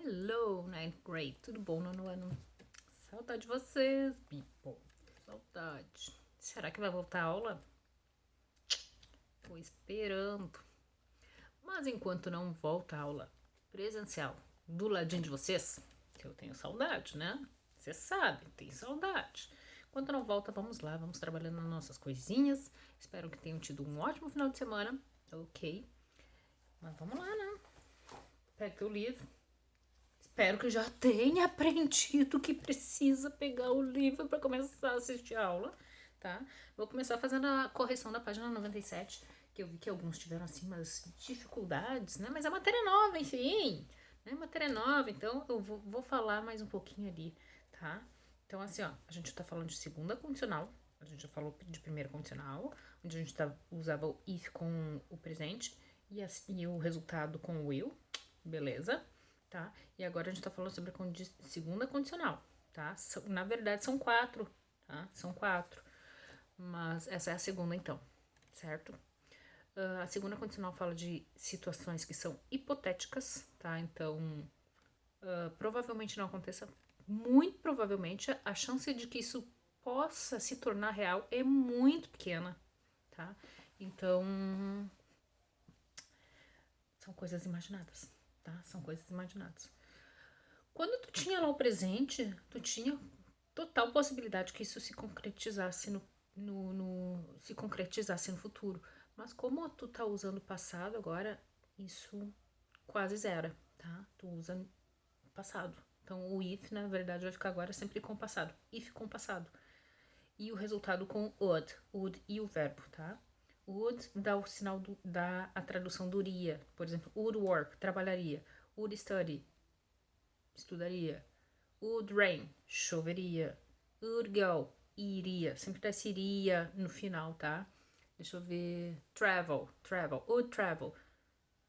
Hello, ninth grade. Tudo bom, nono ano? Saudade de vocês, people. Saudade. Será que vai voltar a aula? Tô esperando. Mas enquanto não volta a aula presencial do ladinho de vocês, que eu tenho saudade, né? Vocês sabem, tem saudade. Enquanto não volta, vamos lá, vamos trabalhando nas nossas coisinhas. Espero que tenham tido um ótimo final de semana. Ok. Mas vamos lá, né? Pega teu livro. Espero que já tenha aprendido que precisa pegar o livro para começar a assistir a aula, tá? Vou começar fazendo a correção da página 97, que eu vi que alguns tiveram, assim, umas dificuldades, né? Mas a matéria é nova, enfim, né? Matéria nova, então eu vou falar mais um pouquinho ali, tá? Então, assim, ó, a gente tá falando de segunda condicional, a gente já falou de primeira condicional, onde a gente usava o if com o presente e o resultado com o will, beleza? Tá? E agora a gente tá falando sobre a segunda condicional, tá? Na verdade são 4, tá? São 4. Mas essa é a segunda então, certo? A segunda condicional fala de situações que são hipotéticas, tá? Então, provavelmente não aconteça. Muito provavelmente a chance de que isso possa se tornar real é muito pequena, tá? Então, são coisas imaginadas, tá? São coisas imaginadas. Quando tu tinha lá o presente, tu tinha total possibilidade que isso se concretizasse se concretizasse no futuro. Mas como tu tá usando o passado agora, isso quase zero, tá? Tu usa passado. Então o if, na verdade, vai ficar agora sempre com o passado. If com o passado. E o resultado com would e o verbo, tá? Would dá o sinal dá a tradução do iria. Por exemplo, would work, trabalharia. Would study, estudaria. Would rain, choveria. Would go, iria. Sempre dá esse iria no final, tá? Deixa eu ver. Travel. Would travel.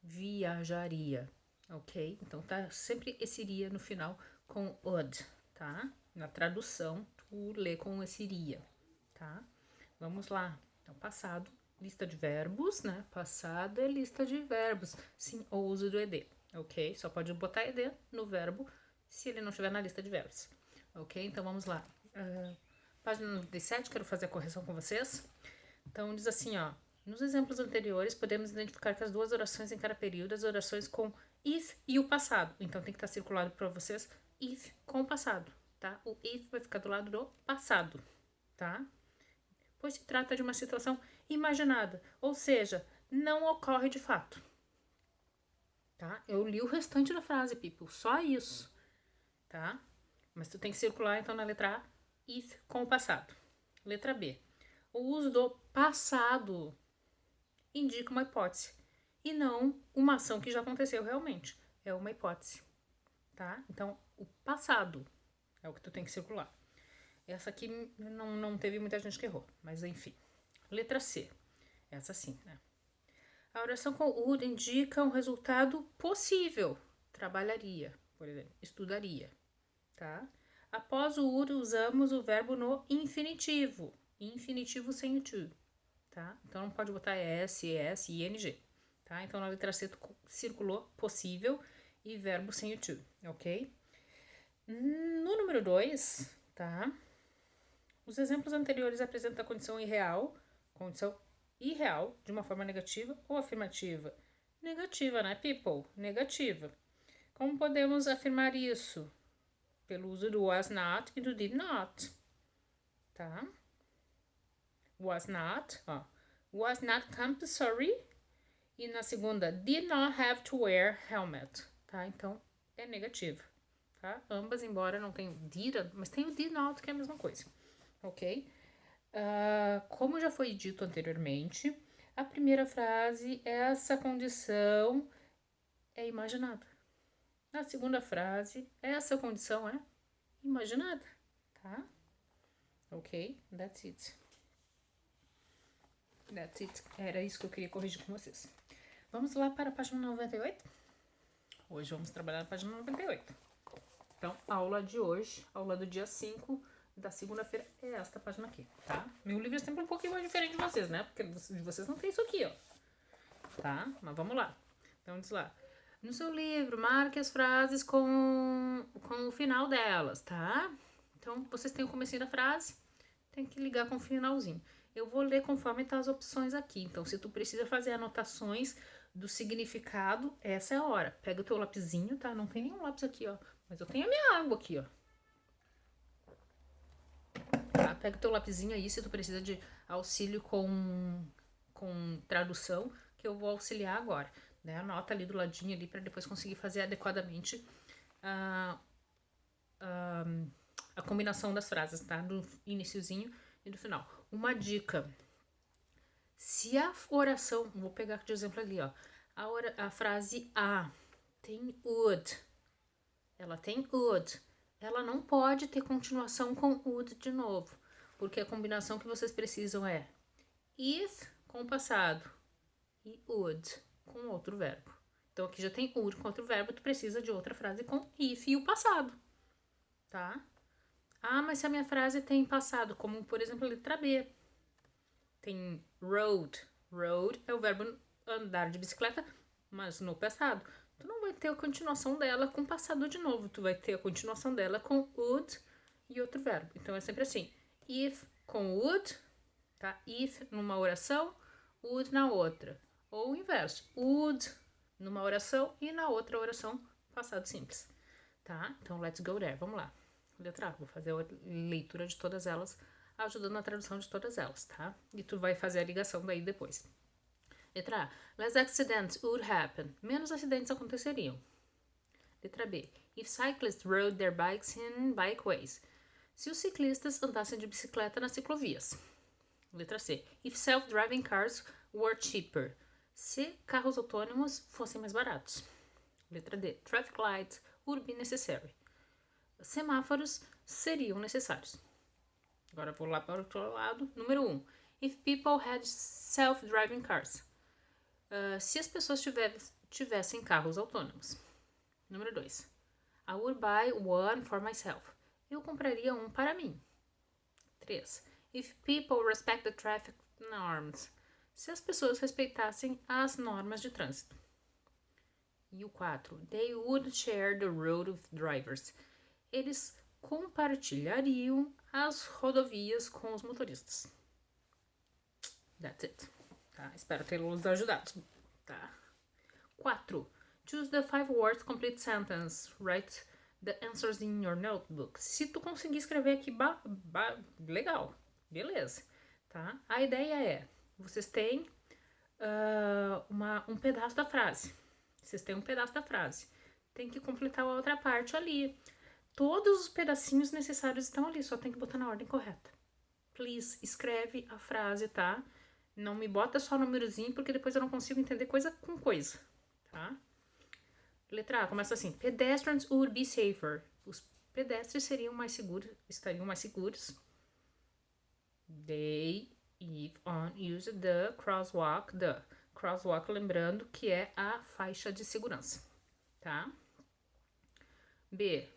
Viajaria. Ok? Então tá sempre esse iria no final com would, tá? Na tradução, tu lê com esse iria, tá? Vamos lá. Então, passado, lista de verbos, né? Passado é lista de verbos. Sim, ou uso do ed, ok? Só pode botar ed no verbo se ele não estiver na lista de verbos. Ok? Então vamos lá. Página 97, quero fazer a correção com vocês. Então diz assim, ó. Nos exemplos anteriores, podemos identificar que as duas orações em cada período, as orações com if e o passado. Então tem que estar circulado para vocês if com o passado, tá? O if vai ficar do lado do passado, tá? Pois se trata de uma situação imaginada, ou seja, não ocorre de fato. Tá? Eu li o restante da frase, people, só isso, tá? Mas tu tem que circular então na letra A, if com o passado. Letra B. O uso do passado indica uma hipótese e não uma ação que já aconteceu realmente. É uma hipótese, tá? Então, o passado é o que tu tem que circular. Essa aqui não teve muita gente que errou, mas enfim. Letra C. Essa sim, né? A oração com would indica um resultado possível. Trabalharia, por exemplo, estudaria, tá? Após o would, usamos o verbo no infinitivo. Infinitivo sem o to, tá? Então não pode botar s, es, ing, tá? Então na letra C circulou possível e verbo sem o to, ok? No número 2, tá? Os exemplos anteriores apresentam a condição irreal de uma forma negativa ou afirmativa. Negativa, né, people? Negativa. Como podemos afirmar isso? Pelo uso do was not e do did not, tá? Was not, ó. Was not compulsory. E na segunda, did not have to wear helmet, tá? Então, é negativa, tá? Ambas, embora não tenham did, mas tem o did not, que é a mesma coisa, ok? Como já foi dito anteriormente, a primeira frase, essa condição é imaginada. Na segunda frase, essa condição é imaginada, tá? Ok? That's it. That's it. Era isso que eu queria corrigir com vocês. Vamos lá para a página 98? Hoje vamos trabalhar na página 98. Então, a aula de hoje, aula do dia 5 da segunda-feira, é esta página aqui, tá? Meu livro é sempre um pouquinho mais diferente de vocês, né? Porque de vocês não tem isso aqui, ó. Tá? Mas vamos lá. Então, diz lá. No seu livro, marque as frases com o final delas, tá? Então, vocês têm o comecinho da frase, tem que ligar com o finalzinho. Eu vou ler conforme tá as opções aqui. Então, se tu precisa fazer anotações do significado, essa é a hora. Pega o teu lapisinho, tá? Não tem nenhum lápis aqui, ó. Mas eu tenho a minha água aqui, ó. Tá? Pega o teu lapisinho aí, se tu precisa de auxílio com tradução, que eu vou auxiliar agora. Né? Anota ali do ladinho ali para depois conseguir fazer adequadamente a combinação das frases, tá? Do iniciozinho e do final. Uma dica. Se a oração, vou pegar de exemplo ali, ó. A frase a tem would. Ela tem would. Ela não pode ter continuação com would de novo. Porque a combinação que vocês precisam é if com o passado e would com outro verbo. Então aqui já tem would com outro verbo, tu precisa de outra frase com if e o passado, tá? Ah, mas se a minha frase tem passado, como por exemplo a letra B, tem rode. Rode é o verbo andar de bicicleta, mas no passado. Tu não vai ter a continuação dela com passado de novo, tu vai ter a continuação dela com would e outro verbo. Então é sempre assim, if com would, tá? If numa oração, would na outra. Ou o inverso, would numa oração e na outra oração passado simples, tá? Então let's go there, vamos lá. Letra A, vou fazer a leitura de todas elas, ajudando na tradução de todas elas, tá? E tu vai fazer a ligação daí depois. Letra A, less accidents would happen. Menos acidentes aconteceriam. Letra B, if cyclists rode their bikes in bikeways. Se os ciclistas andassem de bicicleta nas ciclovias. Letra C, if self-driving cars were cheaper. Se carros autônomos fossem mais baratos. Letra D, traffic lights would be necessary. Semáforos seriam necessários. Agora vou lá para o outro lado. Número 1. If people had self-driving cars. Se as pessoas tivessem carros autônomos. Número 2. I would buy one for myself. Eu compraria um para mim. 3. If people respect the traffic norms. Se as pessoas respeitassem as normas de trânsito. E o 4. They would share the road with drivers. Eles compartilhariam as rodovias com os motoristas. That's it. Tá? Espero tê-los ajudado. Tá? 4. Choose the 5 words complete sentence. Write the answers in your notebook. Se tu conseguir escrever aqui, legal. Beleza. Tá? A ideia é, vocês têm um pedaço da frase. Vocês têm um pedaço da frase. Tem que completar a outra parte ali. Todos os pedacinhos necessários estão ali, só tem que botar na ordem correta. Please, escreve a frase, tá? Não me bota só númerozinho, porque depois eu não consigo entender coisa com coisa, tá? Letra A, começa assim. Pedestrians would be safer. Os pedestres estariam mais seguros. They, if on, use the crosswalk. The crosswalk, lembrando que é a faixa de segurança, tá? B.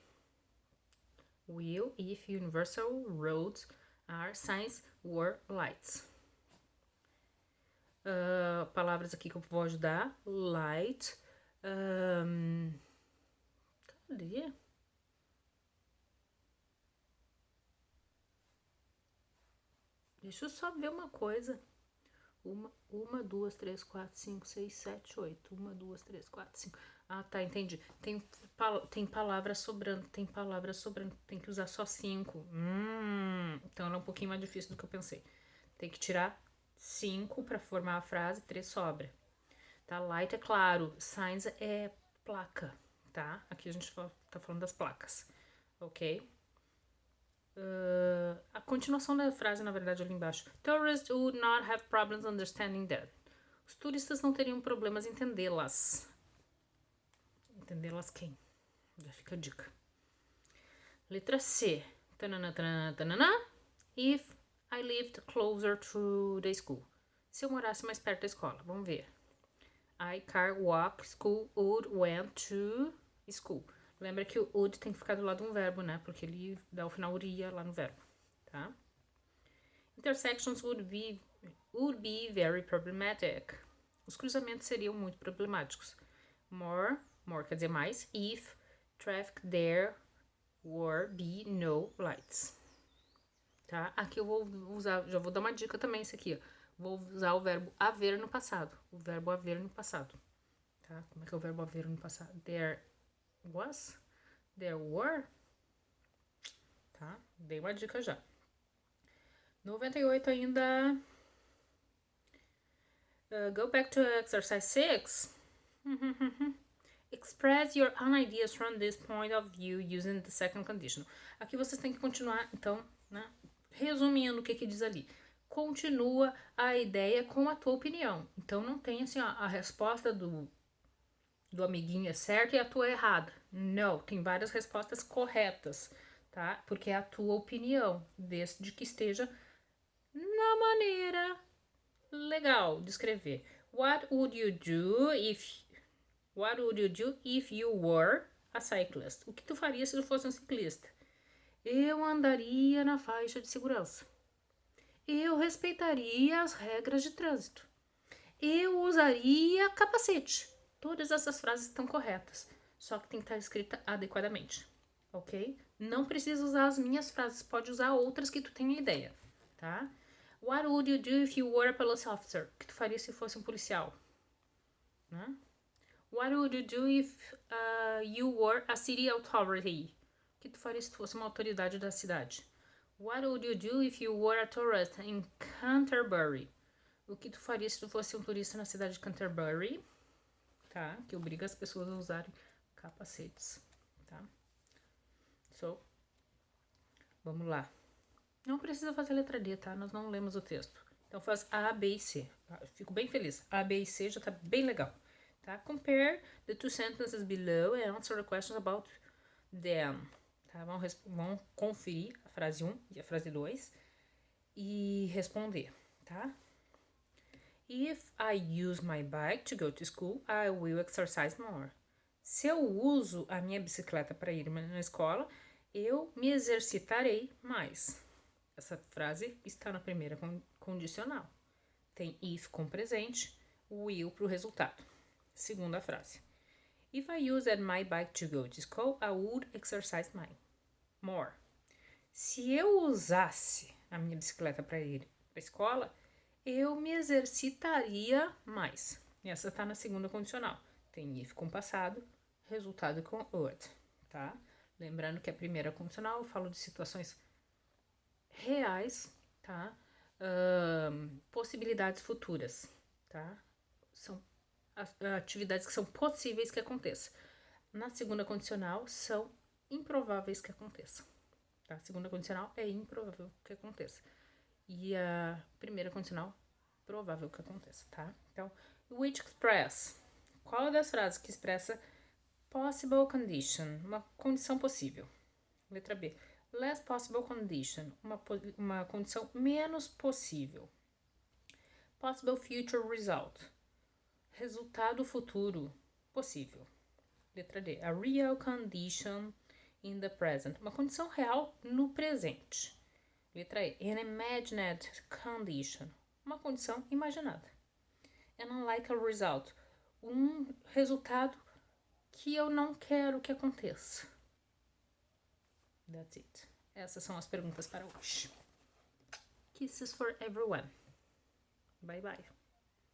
Will if universal roads are signs or lights. Palavras aqui que eu vou ajudar. Light. Cadê? Deixa eu só ver uma coisa. Uma, 2, 3, 4, 5, 6, 7, 8. 1, 2, 3, 4, 5. Ah, tá, entendi. Tem palavras sobrando, tem que usar só 5. Então ela é um pouquinho mais difícil do que eu pensei. Tem que tirar 5 para formar a frase, 3 sobra. Tá? Light é claro, signs é placa, tá? Aqui a gente tá falando das placas, ok? A continuação da frase, na verdade, ali embaixo. Tourists would not have problems understanding that. Os turistas não teriam problemas em entendê-las. Entendê-las quem? Já fica a dica. Letra C. Tanana, tanana, tanana. If I lived closer to the school. Se eu morasse mais perto da escola. Vamos ver. I car walk school would went to school. Lembra que o would tem que ficar do lado de um verbo, né? Porque ele dá o final iria lá no verbo, tá? Intersections would be very problematic. Os cruzamentos seriam muito problemáticos. More more quer dizer mais, if traffic there were be no lights. Tá? Aqui eu vou usar, já vou dar uma dica também, isso aqui, ó. Vou usar o verbo haver no passado. O verbo haver no passado. Tá? Como é que é o verbo haver no passado? There was, there were. Tá? Dei uma dica já. 98 ainda. Go back to exercise 6. Express your own ideas from this point of view using the second conditional. Aqui vocês têm que continuar, então, né? Resumindo o que diz ali. Continua a ideia com a tua opinião. Então, não tem assim, ó, a resposta do amiguinho é certa e a tua é errada. Não, tem várias respostas corretas, tá? Porque é a tua opinião, desde que esteja na maneira legal de escrever. What would you do if you were a cyclist? O que tu faria se tu fosse um ciclista? Eu andaria na faixa de segurança. Eu respeitaria as regras de trânsito. Eu usaria capacete. Todas essas frases estão corretas, só que tem que estar escrita adequadamente, ok? Não precisa usar as minhas frases, pode usar outras que tu tenha ideia, tá? What would you do if you were a police officer? O que tu faria se fosse um policial? Né? What would you do if you were a city authority? O que tu faria se tu fosse uma autoridade da cidade? What would you do if you were a tourist in Canterbury? O que tu faria se tu fosse um turista na cidade de Canterbury? Tá? Que obriga as pessoas a usarem capacetes, tá? So, vamos lá. Não precisa fazer a letra D, tá? Nós não lemos o texto. Então faz A, B e C. Fico bem feliz. A, B e C já tá bem legal. Tá? Compare the two sentences below and answer the questions about them. Tá? Vão conferir a frase 1 e a frase 2 e responder, tá? If I use my bike to go to school, I will exercise more. Se eu uso a minha bicicleta para ir na escola, eu me exercitarei mais. Essa frase está na primeira condicional. Tem if com presente, will para o resultado. Segunda frase. If I used my bike to go to school, I would exercise more. Se eu usasse a minha bicicleta para ir para a escola, eu me exercitaria mais. E essa está na segunda condicional. Tem if com passado, resultado com would, tá? Lembrando que a primeira condicional eu falo de situações reais, tá? Possibilidades futuras, tá? São atividades que são possíveis que aconteçam. Na segunda condicional, são improváveis que aconteçam. Tá? A segunda condicional é improvável que aconteça. E a primeira condicional, provável que aconteça, tá? Então, which express. Qual das frases que expressa possible condition, uma condição possível? Letra B. Less possible condition, uma condição menos possível. Possible future result, resultado futuro possível. Letra D. A real condition in the present, uma condição real no presente. Letra E. An imagined condition, uma condição imaginada. An unlikely result, um resultado que eu não quero que aconteça. That's it. Essas são as perguntas para hoje. Kisses for everyone. Bye bye.